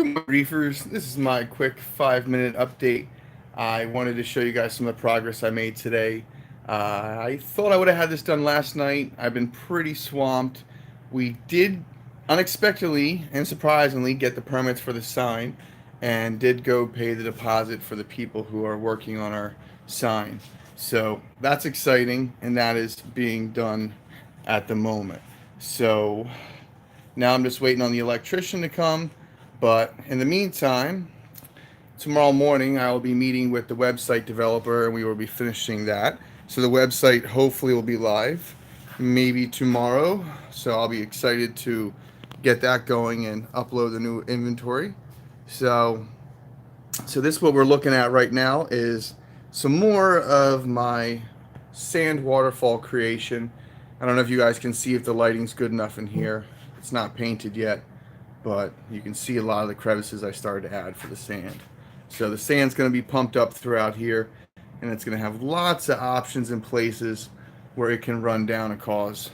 Good Reefers. This is my quick 5-minute update. I wanted to show you guys some of the progress I made today. I thought I would have had this done last night. I've been pretty swamped. We did unexpectedly and surprisingly get the permits for the sign and did go pay the deposit for the people who are working on our sign. So that's exciting, and that is being done at the moment. So now I'm just waiting on the electrician to come. But in the meantime, tomorrow morning I will be meeting with the website developer and we will be finishing that. So the website hopefully will be live maybe tomorrow. So I'll be excited to get that going and upload the new inventory. So this is what we're looking at right now is some more of my sand waterfall creation. I don't know if you guys can see if the lighting's good enough in here. It's not painted yet, but you can see a lot of the crevices I started to add for the sand. So the sand's going to be pumped up throughout here, and it's going to have lots of options and places where it can run down and cause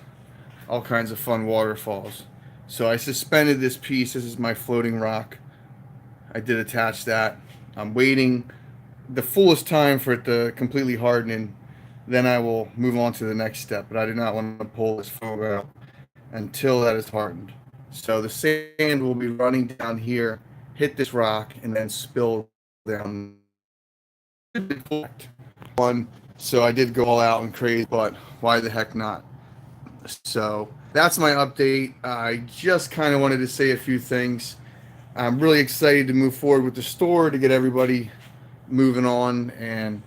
all kinds of fun waterfalls. So I suspended this piece. This is my floating rock. I did attach that. I'm waiting the fullest time for it to completely harden, and then I will move on to the next step. But I do not want to pull this foam out until that is hardened. So the sand will be running down here, hit this rock, and then spill down. One, so I did go all out and crazy, but why the heck not? So that's my update. I just kind of wanted to say a few things. I'm really excited to move forward with the store to get everybody moving on, and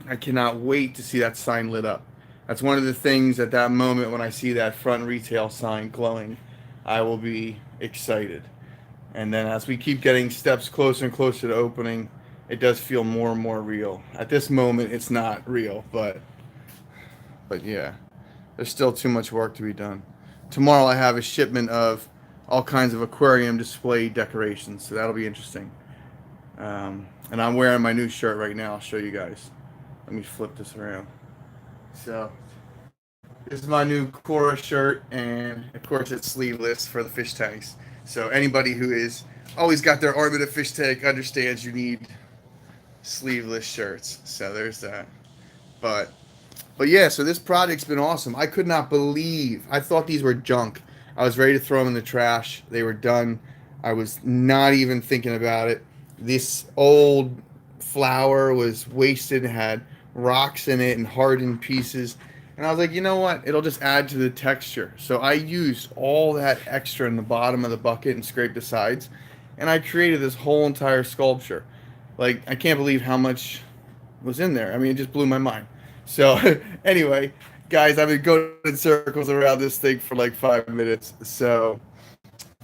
I cannot wait to see that sign lit up. That's one of the things at that moment when I see that front retail sign glowing, I will be excited. And then as we keep getting steps closer and closer to opening, it does feel more and more real. At this moment, it's not real, but yeah, there's still too much work to be done. Tomorrow I have a shipment of all kinds of aquarium display decorations, so that'll be interesting. And I'm wearing my new shirt right now. I'll show you guys. Let me flip this around. So this is my new Cora shirt, and of course it's sleeveless for the fish tanks. So anybody who is always got their arm in a fish tank understands you need sleeveless shirts. So there's that. But yeah, so this project's been awesome. I could not believe. I thought these were junk. I was ready to throw them in the trash. They were done. I was not even thinking about it. This old flower was wasted, had rocks in it and hardened pieces. And I was like, you know what? It'll just add to the texture. So I used all that extra in the bottom of the bucket and scraped the sides. And I created this whole entire sculpture. Like, I can't believe how much was in there. I mean, it just blew my mind. So anyway, guys, I've been going in circles around this thing for like 5 minutes. So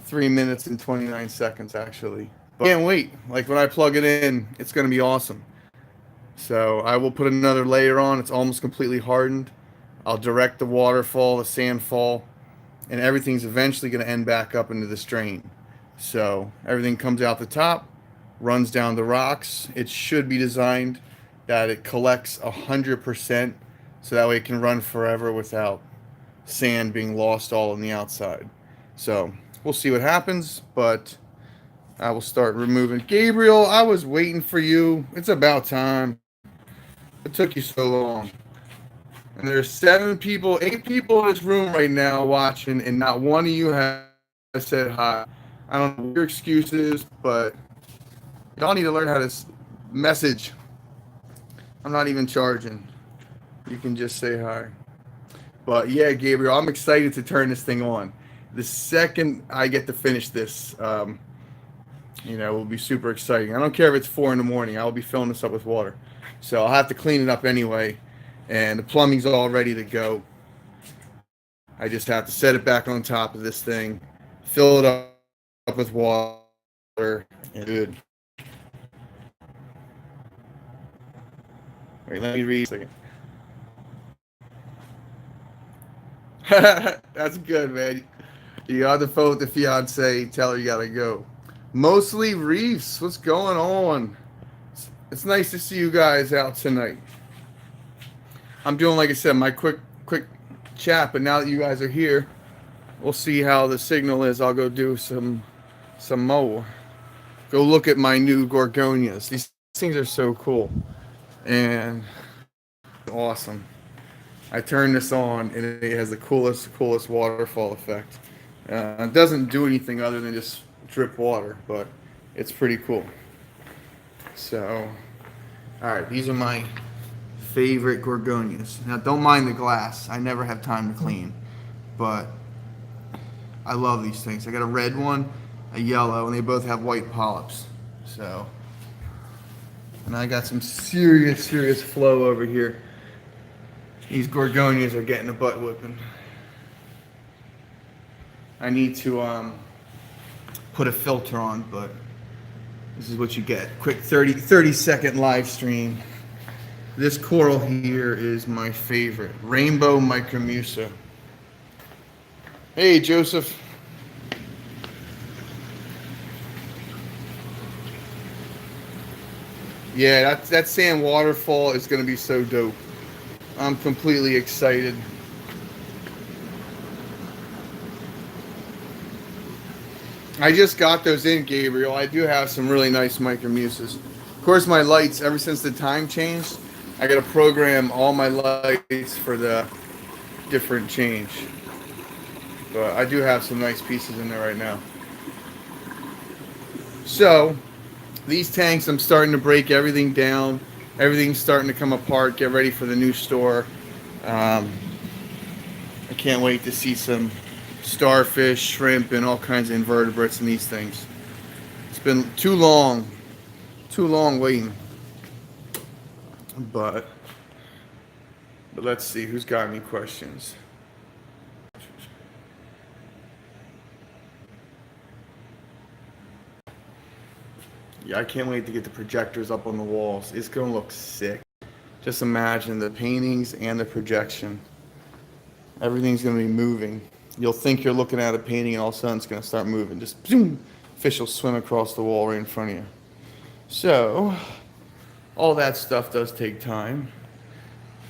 3 minutes and 29 seconds, actually. But I can't wait. Like, when I plug it in, it's going to be awesome. So I will put another layer on. It's almost completely hardened. I'll direct the waterfall, the sand fall, and everything's eventually going to end back up into this drain. So everything comes out the top, runs down the rocks. It should be designed that it collects 100%, so that way it can run forever without sand being lost all on the outside. So we'll see what happens, but I will start removing. Gabriel, I was waiting for you. It's about time. It took you so long. And there's 8 people in this room right now watching, and not one of you has said hi. I don't know what your excuse is, but y'all need to learn how to message. I'm not even charging. You can just say hi. But yeah, Gabriel, I'm excited to turn this thing on. The second I get to finish this, it will be super exciting. I don't care if it's 4 in the morning. I'll be filling this up with water. So I'll have to clean it up anyway. And the plumbing's all ready to go. I just have to set it back on top of this thing, fill it up with water, and good. Wait, let me read a second. That's good, man. You got the phone with the fiance, tell her you gotta go. Mostly Reefs, what's going on? It's nice to see you guys out tonight. I'm doing, like I said, my quick chat, but now that you guys are here, we'll see how the signal is. I'll go do some more. go look at my new gorgonias. These things are so cool and awesome. I turn this on and it has the coolest waterfall effect. It doesn't do anything other than just drip water, but it's pretty cool. So, all right, these are my favorite gorgonias. Now, don't mind the glass. I never have time to clean, but I love these things. I got a red one, a yellow, and they both have white polyps. So, and I got some serious flow over here. These gorgonias are getting a butt whipping. I need to put a filter on, but this is what you get. Quick 30-second live stream. This coral here is my favorite. Rainbow Micromusa. Hey, Joseph. Yeah, that sand waterfall is going to be so dope. I'm completely excited. I just got those in, Gabriel. I do have some really nice micromuses. Of course, my lights, ever since the time changed, I got to program all my lights for the different change. But I do have some nice pieces in there right now. So, these tanks, I'm starting to break everything down. Everything's starting to come apart. Get ready for the new store. I can't wait to see some starfish, shrimp, and all kinds of invertebrates in these things. It's been too long waiting. But let's see who's got any questions. Yeah, I can't wait to get the projectors up on the walls. It's gonna look sick. Just imagine the paintings and the projection. Everything's gonna be moving. You'll think you're looking at a painting and all of a sudden it's gonna start moving. Just zoom, fish will swim across the wall right in front of you. So, all that stuff does take time.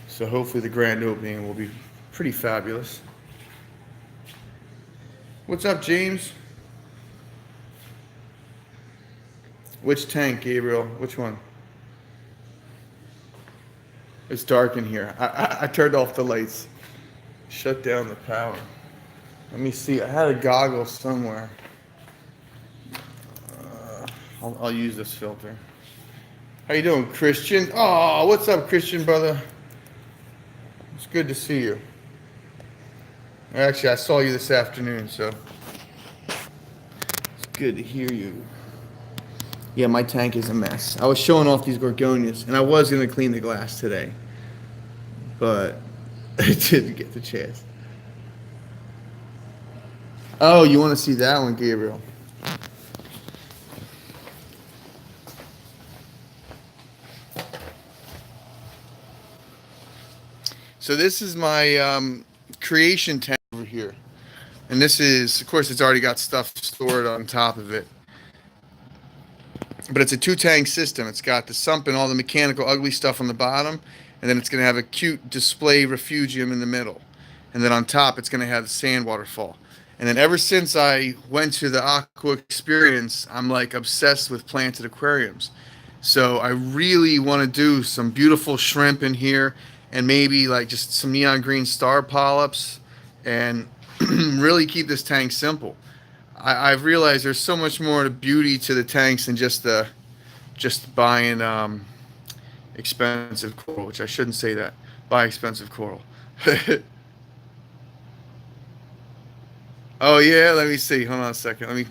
So hopefully the grand opening will be pretty fabulous. What's up, James? Which tank, Gabriel? Which one? It's dark in here. I turned off the lights. Shut down the power. Let me see. I had a goggle somewhere. I'll use this filter. How you doing, Christian? Oh, what's up, Christian, brother? It's good to see you. Actually, I saw you this afternoon, so it's good to hear you. Yeah, my tank is a mess. I was showing off these gorgonias, and I was going to clean the glass today, but I didn't get the chance. Oh, you want to see that one, Gabriel? So this is my creation tank over here. And this is, of course, it's already got stuff stored on top of it. But it's a two-tank system. It's got the sump and all the mechanical ugly stuff on the bottom, and then it's going to have a cute display refugium in the middle. And then on top, it's going to have the sand waterfall. And then ever since I went to the Aqua Experience, I'm like obsessed with planted aquariums. So I really want to do some beautiful shrimp in here, and maybe like just some neon green star polyps, and really keep this tank simple. I've realized there's so much more beauty to the tanks than just buying expensive coral, which I shouldn't say that. Buy expensive coral. Oh yeah, let me see. Hold on a second. Let me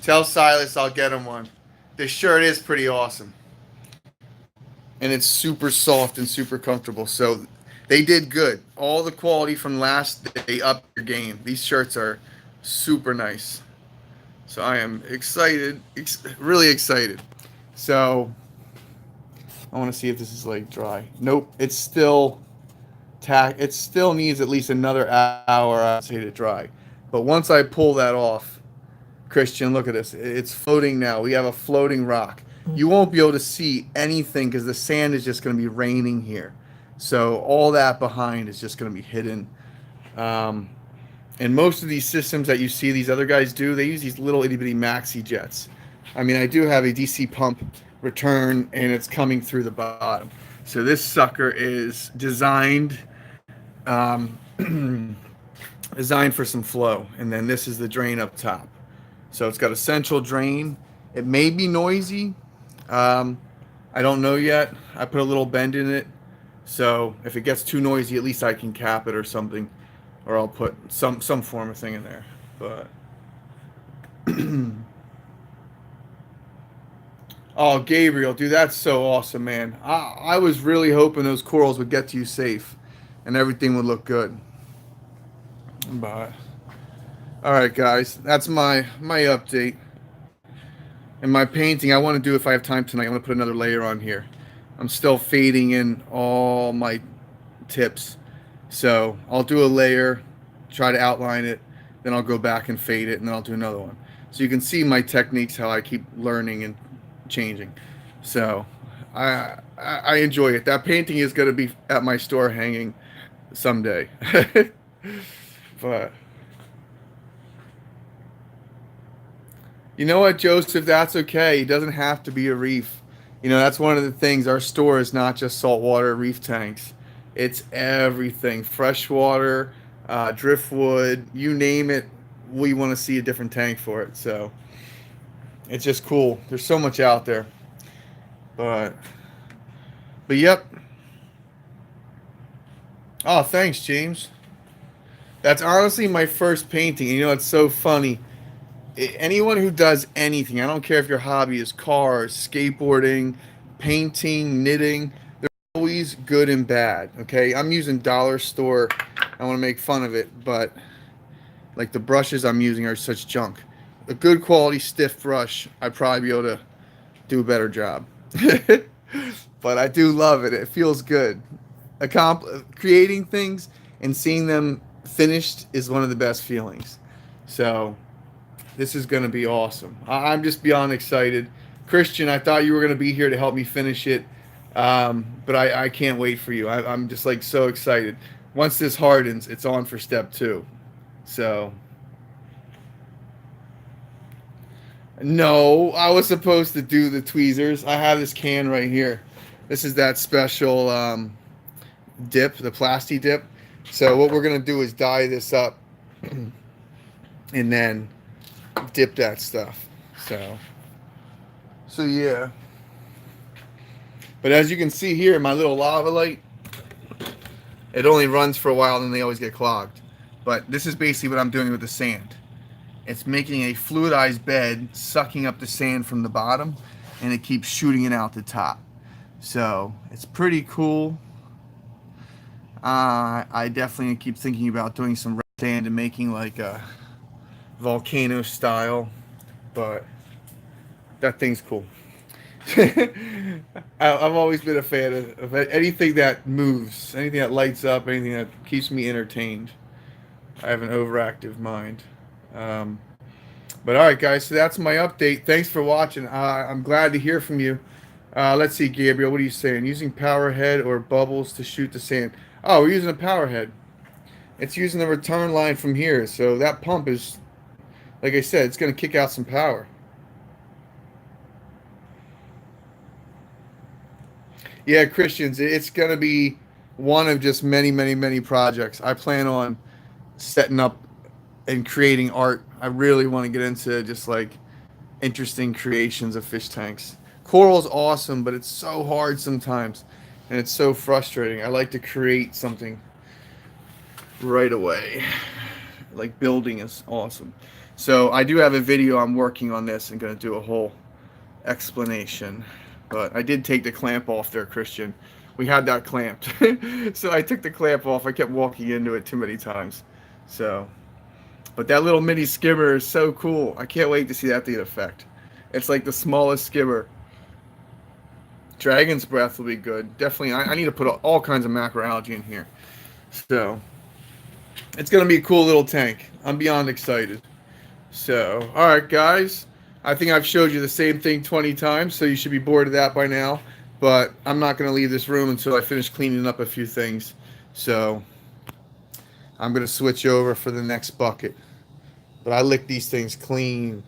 tell Silas I'll get him one. This shirt is pretty awesome. And it's super soft and super comfortable. So they did good. All the quality from last day up your game. These shirts are super nice. So I am excited, really excited. So I want to see if this is like dry. Nope, it's still it still needs at least another hour, I'd say, to dry. But once I pull that off, Christian, look at this. It's floating now. We have a floating rock. You won't be able to see anything because the sand is just going to be raining here. So all that behind is just going to be hidden. And most of these systems that you see these other guys do, they use these little itty bitty maxi jets. I mean, I do have a DC pump return, and it's coming through the bottom. So this sucker is um, designed for some flow, and then this is the drain up top. So it's got a central drain. It may be noisy. Um, I don't know yet. I put a little bend in it, so if it gets too noisy, at least I can cap it or something, or I'll put some form of thing in there. But oh, Gabriel, dude, that's so awesome, man. I was really hoping those corals would get to you safe, and everything would look good. But all right, guys, that's my update. And my painting, I want to do, if I have time tonight, I want to put another layer on here. I'm still fading in all my tips. So I'll do a layer, try to outline it, then I'll go back and fade it, and then I'll do another one. So you can see my techniques, how I keep learning and changing. So I enjoy it. That painting is going to be at my store hanging someday. But you know what, Joseph? That's okay. It doesn't have to be a reef. You know, that's one of the things. Our store is not just saltwater reef tanks. It's everything. Freshwater, driftwood, you name it. We want to see a different tank for it. So it's just cool. There's so much out there. But yep. Oh, thanks, James. That's honestly my first painting. You know, it's so funny. Anyone who does anything, I don't care if your hobby is cars, skateboarding, painting, knitting, they're always good and bad. Okay, I'm using dollar store. I want to make fun of it, but like the brushes I'm using are such junk. A good quality stiff brush, I'd probably be able to do a better job. But I do love it. It feels good. Creating things and seeing them finished is one of the best feelings. So this is going to be awesome. I'm just beyond excited. Christian, I thought you were going to be here to help me finish it, but I can't wait for you. I'm just like so excited. Once this hardens, it's on for step 2. So, no, I was supposed to do the tweezers. I have this can right here. This is that special dip, the plasti dip. So what we're going to do is dye this up and then dip that stuff. So yeah. But as you can see here, my little lava light, it only runs for a while and then they always get clogged. But this is basically what I'm doing with the sand. It's making a fluidized bed, sucking up the sand from the bottom, and it keeps shooting it out the top. So it's pretty cool. I definitely keep thinking about doing some red sand and making like a volcano style, but that thing's cool. I've always been a fan of anything that moves, anything that lights up, anything that keeps me entertained. I have an overactive mind. But all right, guys, so that's my update. Thanks for watching. I'm glad to hear from you. Let's see, Gabriel, what are you saying? Using power head or bubbles to shoot the sand? Oh, we're using a power head. It's using the return line from here, so that pump is, like I said, it's going to kick out some power. Yeah, Christians, it's going to be one of just many, many, many projects. I plan on setting up and creating art. I really want to get into just like interesting creations of fish tanks. Coral's awesome, but it's so hard sometimes, and it's so frustrating. I like to create something right away. Like building is awesome. So I do have a video I'm working on this and going to do a whole explanation. But I did take the clamp off there, Christian. We had that clamped. So I took the clamp off. I kept walking into it too many times. So, but that little mini skimmer is so cool. I can't wait to see that thing in effect. It's like the smallest skimmer. Dragon's breath will be good. Definitely, I need to put all kinds of macroalgae in here. So, it's going to be a cool little tank. I'm beyond excited. So, all right, guys. I think I've showed you the same thing 20 times, so you should be bored of that by now. But I'm not going to leave this room until I finish cleaning up a few things. So, I'm going to switch over for the next bucket. But I lick these things clean.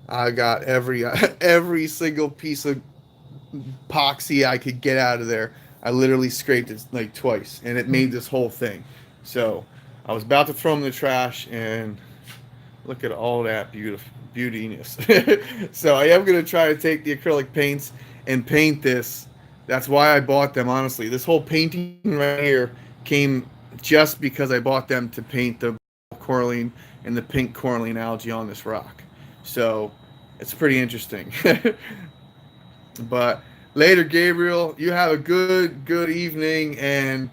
I got every every single piece of epoxy I could get out of there. I literally scraped it like twice, and it made this whole thing. So I was about to throw them in the trash, and look at all that beautiness. So I am going to try to take the acrylic paints and paint this. That's why I bought them, honestly. This whole painting right here came just because I bought them to paint the coralline and the pink coralline algae on this rock. So it's pretty interesting. But later, Gabriel, you have a good evening, and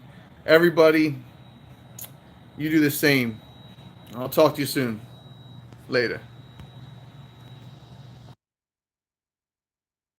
everybody, you do the same. I'll talk to you soon. Later.